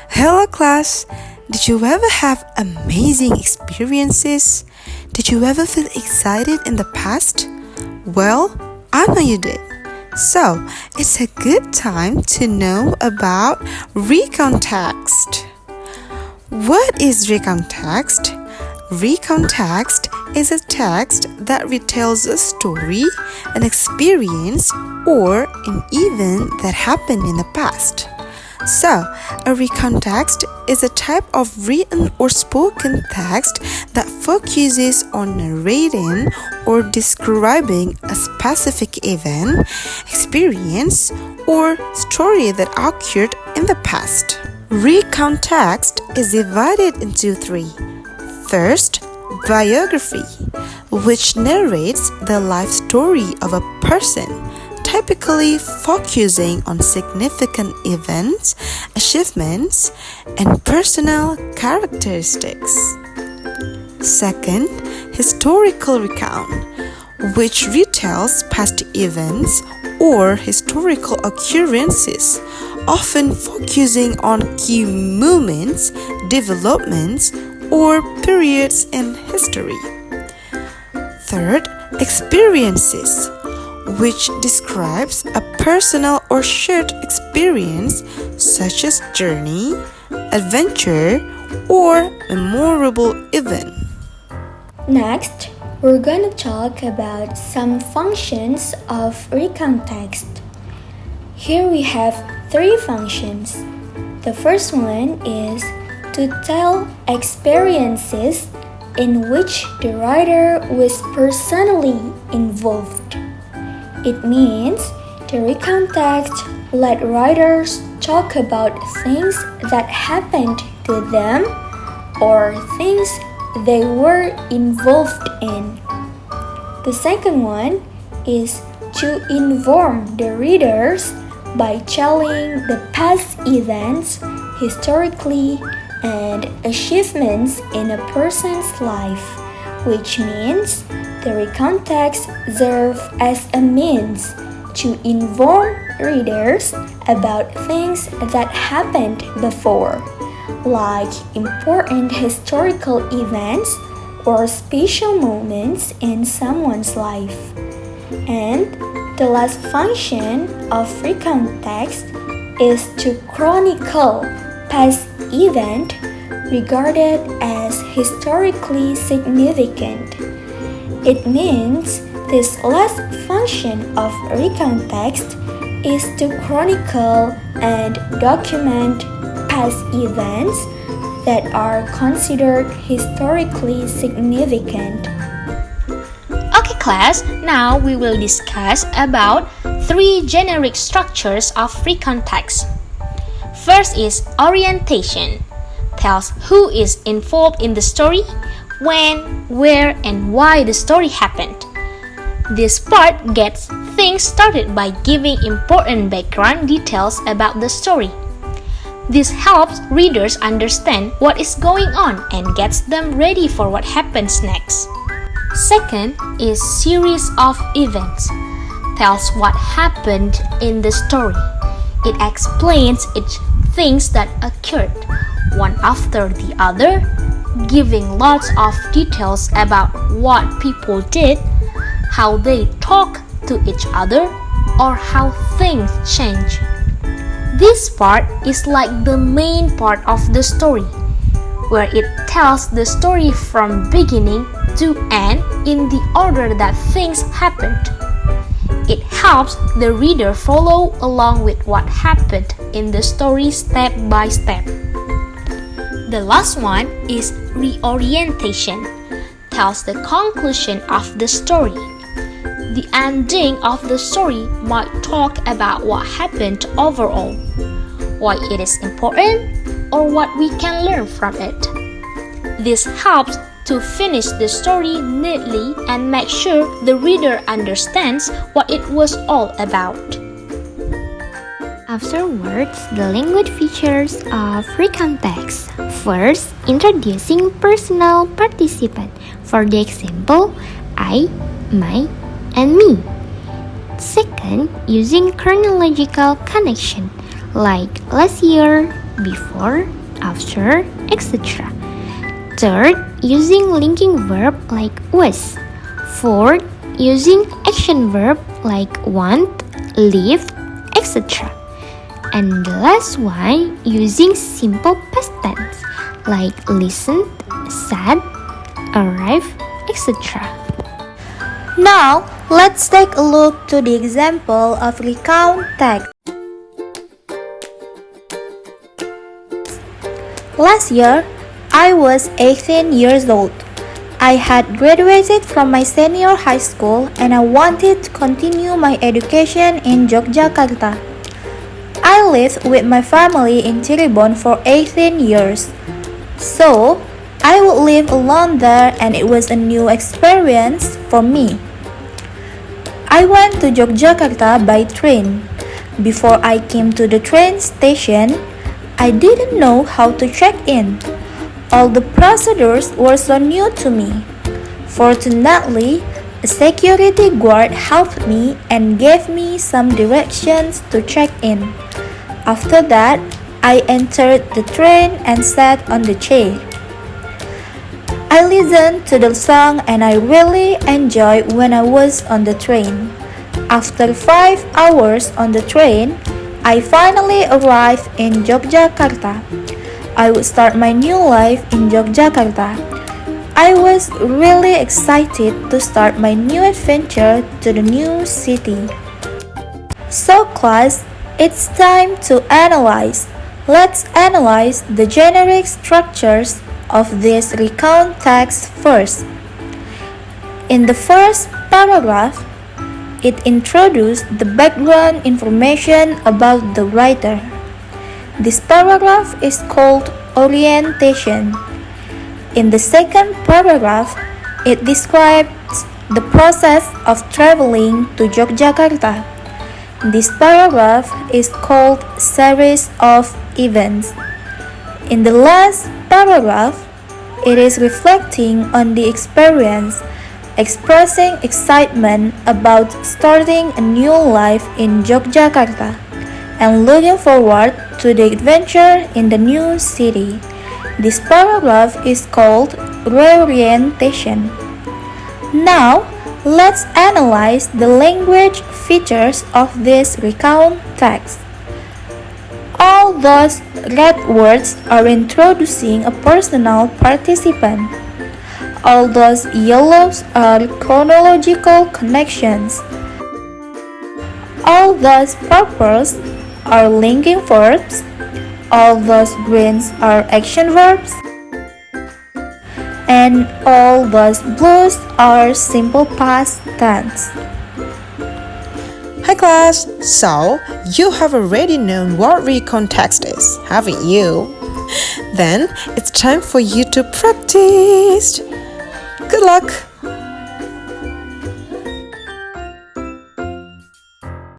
Hello class! Did you ever have amazing experiences? Did you ever feel excited in the past? Well, I know you did. So, it's a good time to know about Recount text. What is Recount text? Recount text is a text that retells a story, an experience, or an event that happened in the past. So, a recount text is a type of written or spoken text that focuses on narrating or describing a specific event, experience, or story that occurred in the past. Recount text is divided into three. First, biography, which narrates the life story of a person, typically focusing on significant events, achievements, and personal characteristics. Second, historical recount, which retells past events or historical occurrences, often focusing on key moments, developments, or periods in history. Third, experiences, which describes a personal or shared experience such as journey, adventure, or memorable event. Next, we're going to talk about some functions of recount text. Here we have three functions. The first one is to tell experiences in which the writer was personally involved. It means the recount text let writers talk about things that happened to them or things they were involved in. The second one is to inform the readers by telling the past events historically and achievements in a person's life, which means the recount text serves as a means to inform readers about things that happened before, like important historical events or special moments in someone's life. And the last function of recount text is to chronicle past event regarded as historically significant. It means this last function of recount text is to chronicle and document past events that are considered historically significant. Okay class, now we will discuss about three generic structures of recount text. First is orientation, tells who is involved in the story, when, where, and why the story happened. This part gets things started by giving important background details about the story. This helps readers understand what is going on and gets them ready for what happens next. Second is series of events, tells what happened in the story. It explains each things that occurred, one after the other, giving lots of details about what people did, how they talk to each other, or how things change. This part is like the main part of the story, where it tells the story from beginning to end in the order that things happened. It helps the reader follow along with what happened in the story step by step. The last one is reorientation, tells the conclusion of the story. The ending of the story might talk about what happened overall, why it is important, or what we can learn from it. This helps to finish the story neatly and make sure the reader understands what it was all about. Afterwards, the language features of recount text. First, introducing personal participant. For the example, I, my, and me. Second, using chronological connection, like last year, before, after, etc. Third, using linking verb like was. Fourth, using action verb like want, live, etc. And the last one, using simple past tense like listened, said, arrived, etc. Now, let's take a look to the example of recount text. Last year, I was 18 years old. I had graduated from my senior high school and I wanted to continue my education in Yogyakarta. I lived with my family in Cirebon for 18 years. So, I would live alone there and it was a new experience for me. I went to Yogyakarta by train. Before I came to the train station, I didn't know how to check in. All the procedures were so new to me. Fortunately, a security guard helped me and gave me some directions to check in. After that, I entered the train and sat on the chair. I listened to the song and I really enjoyed when I was on the train. After 5 hours on the train, I finally arrived in Yogyakarta. I would start my new life in Yogyakarta. I was really excited to start my new adventure to the new city. So class, it's time to analyze. Let's analyze the generic structures of this recount text first. In the first paragraph, it introduced the background information about the writer. This paragraph is called orientation. In the second paragraph, it describes the process of traveling to Yogyakarta. This paragraph is called series of events. In the last paragraph, it is reflecting on the experience, expressing excitement about starting a new life in Yogyakarta and looking forward to the adventure in the new city. This paragraph is called reorientation. Now, let's analyze the language features of this recount text. All those red words are introducing a personal participant. All those yellows are chronological connections. All those purples are linking verbs. All those greens are action verbs. And all those blues are simple past tense. Hi class! So, you have already known what recount text is, haven't you? Then, it's time for you to practice! Good luck!